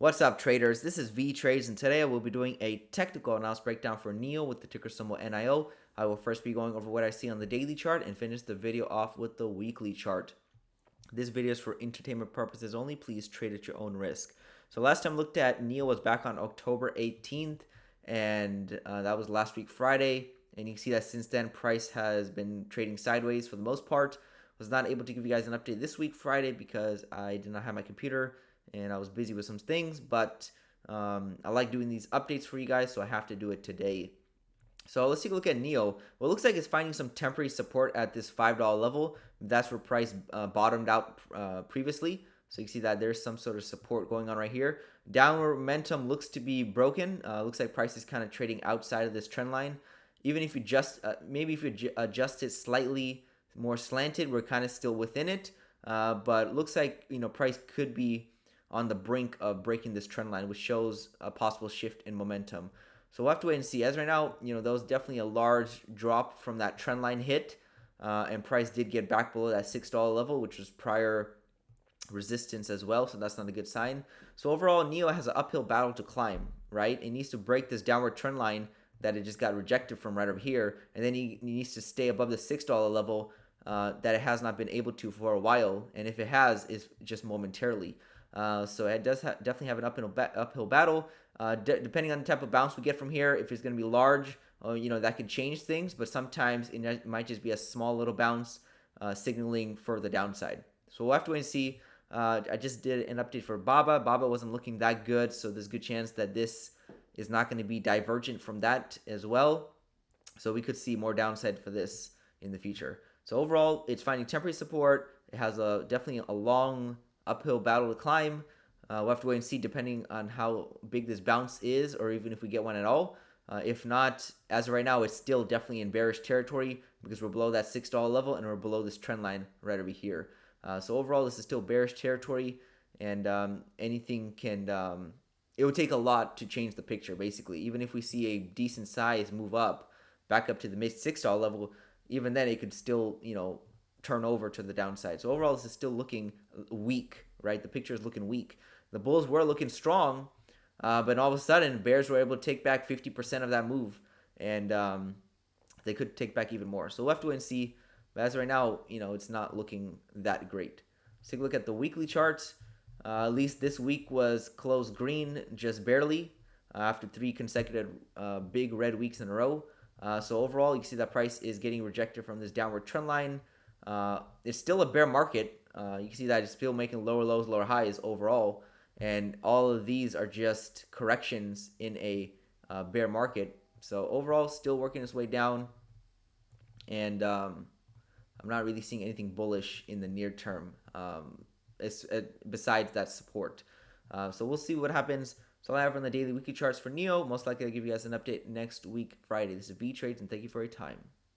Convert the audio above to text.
What's up, traders? This is Vee Trades, and today I will be doing a technical analysis breakdown for NEO with the ticker symbol NIO. I will first be going over what I see on the daily chart and finish the video off with the weekly chart. This video is for entertainment purposes only. Please trade at your own risk. So last time I looked at NEO was back on October 18th, and that was last week Friday. And you can see that since then, price has been trading sideways for the most part. Was not able to give you guys an update this week Friday because I did not have my computer and I was busy with some things, but I like doing these updates for you guys, so I have to do it today. So let's take a look at NEO. Well, it looks like it's finding some temporary support at this $5 level. That's where price bottomed out previously. So you can see that there's some sort of support going on right here. Downward momentum looks to be broken. Looks like price is kind of trading outside of this trend line. Even if you just maybe if you adjust it slightly more slanted, we're kind of still within it. But looks like price could be on the brink of breaking this trend line, which shows a possible shift in momentum. So we'll have to wait and see. As right now, there was definitely a large drop from that trend line hit, and price did get back below that $6 level, which was prior resistance as well. So that's not a good sign. So overall, NEO has an uphill battle to climb, right? It needs to break this downward trend line that it just got rejected from right over here, and then he needs to stay above the $6 level that it has not been able to for a while, and if it has, it's just momentarily. So it does definitely have an uphill battle. Depending on the type of bounce we get from here, if it's going to be large, that could change things. But sometimes it might just be a small little bounce, signaling for the downside. So we'll have to wait and see. I just did an update for BABA. BABA wasn't looking that good, so there's a good chance that this is not going to be divergent from that as well. So we could see more downside for this in the future. So overall, it's finding temporary support. It has definitely a long uphill battle to climb. We'll have to wait and see depending on how big this bounce is, or even if we get one at all. If not, as of right now, it's still definitely in bearish territory because we're below that $6 level and we're below this trend line right over here. So overall, this is still bearish territory, and anything can. It would take a lot to change the picture, basically. Even if we see a decent size move up, back up to the mid $6 level, even then it could still, turn over to the downside. So overall, this is still looking weak, right? The picture is looking weak. The bulls were looking strong, but all of a sudden, bears were able to take back 50% of that move, and they could take back even more. So we'll have to wait and see. But as of right now, it's not looking that great. Let's take a look at the weekly charts. At least this week was closed green, just barely, after 3 consecutive big red weeks in a row. So overall, you can see that price is getting rejected from this downward trend line. It's still a bear market. You can see that it's still making lower lows, lower highs overall, and all of these are just corrections in a bear market. So overall, still working its way down, and I'm not really seeing anything bullish in the near term. Besides that support. So we'll see what happens. So I have on the daily weekly charts for NEO. Most likely I'll give you guys an update next week, Friday. This is Vee Trades, and thank you for your time.